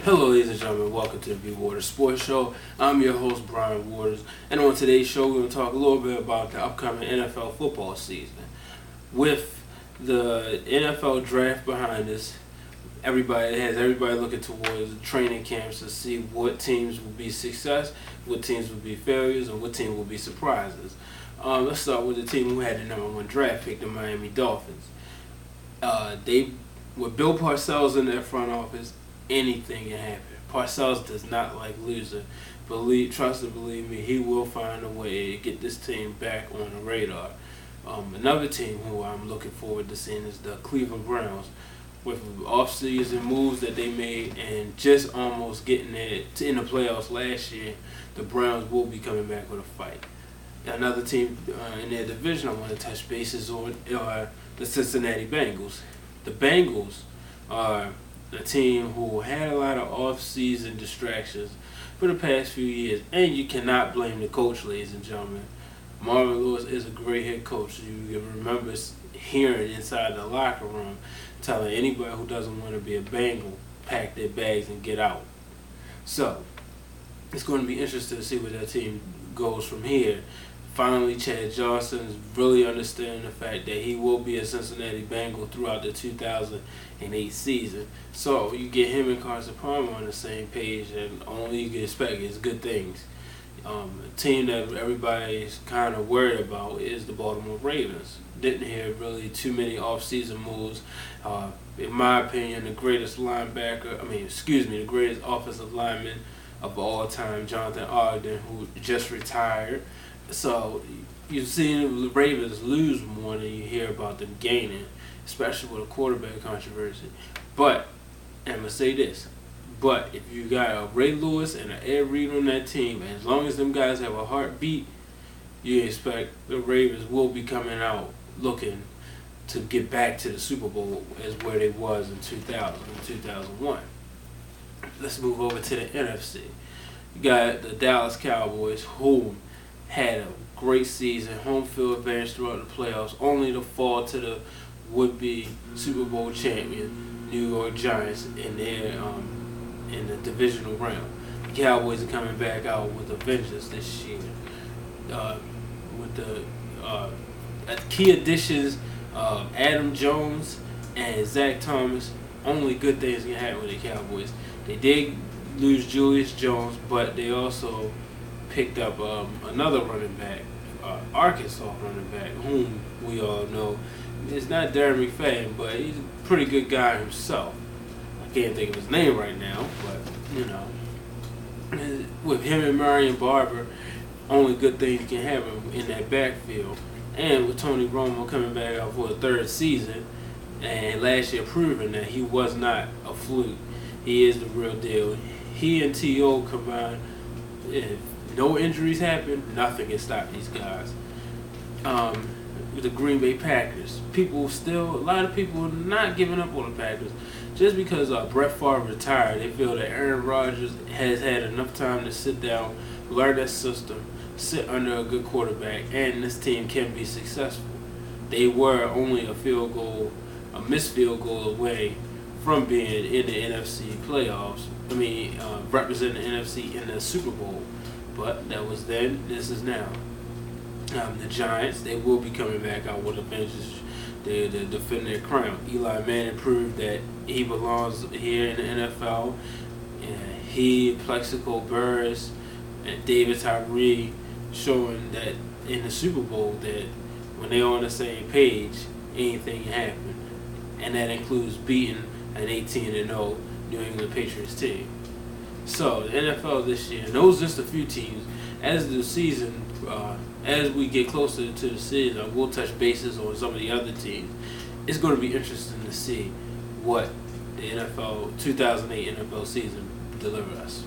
Hello, ladies and gentlemen. Welcome to the B Waters Sports Show. I'm your host, Brian Waters, and on today's show, we're going to talk a little bit about the upcoming NFL football season. With the NFL draft behind us, everybody looking towards the training camps to see what teams will be success, what teams will be failures, and what teams will be surprises. Let's start with the team who had the number one draft pick, the Miami Dolphins. With Bill Parcells in their front office, anything can happen. Parcells does not like losing. Trust and believe me, he will find a way to get this team back on the radar. Another team who I'm looking forward to seeing is the Cleveland Browns. With off-season moves that they made and just almost getting there in the playoffs last year, the Browns will be coming back with a fight. Another team in their division I want to touch bases on are the Cincinnati Bengals. The Bengals are a team who had a lot of off-season distractions for the past few years, and you cannot blame the coach, ladies and gentlemen. Marvin Lewis is a great head coach. You can remember hearing inside the locker room telling anybody who doesn't want to be a Bengal, pack their bags and get out. So, it's going to be interesting to see where that team goes from here. Finally, Chad Johnson is really understanding the fact that he will be a Cincinnati Bengal throughout the 2008 season. So you get him and Carson Palmer on the same page, and only you can expect is good things. A team that everybody's kind of worried about is the Baltimore Ravens. Didn't hear really too many off-season moves. In my opinion, the greatest offensive lineman of all time, Jonathan Ogden, who just retired. So you've seen the Ravens lose more than you hear about them gaining, especially with a quarterback controversy. But, and I'm going to say this, but if you got a Ray Lewis and an Ed Reed on that team, and as long as them guys have a heartbeat, you expect the Ravens will be coming out looking to get back to the Super Bowl as where they was in 2000 and 2001. Let's move over to the NFC. You got the Dallas Cowboys, who had a great season, home field advantage throughout the playoffs, only to fall to the would-be Super Bowl champion New York Giants in the divisional round. The Cowboys are coming back out with a vengeance this year. With the key additions, Adam Jones and Zach Thomas, only good things can happen with the Cowboys. They did lose Julius Jones, but they also picked up another running back, Arkansas running back, whom we all know is not Darren McFadden, but he's a pretty good guy himself. I can't think of his name right now, but with him and Marion Barber, only good things can happen in that backfield. And with Tony Romo coming back out for a third season, and last year proving that he was not a fluke, he is the real deal. He and T.O. combined. If no injuries happen, nothing can stop these guys. With the Green Bay Packers, a lot of people are not giving up on the Packers. Just because Brett Favre retired, they feel that Aaron Rodgers has had enough time to sit down, learn that system, sit under a good quarterback, and this team can be successful. They were only a missed field goal away from being in the NFC playoffs. Representing the NFC in the Super Bowl. But that was then, this is now. The Giants, they will be coming back out with a vengeance. They defend their crown. Eli Manning proved that he belongs here in the NFL. And he, Plexico Burress, and David Tyree showing that in the Super Bowl that when they're on the same page, anything can happen. And that includes beating an 18-0 New England Patriots team. So the NFL this year, and those are just a few teams. As the season, as we get closer to the season, we'll touch bases on some of the other teams. It's going to be interesting to see what the 2008 NFL season delivers us.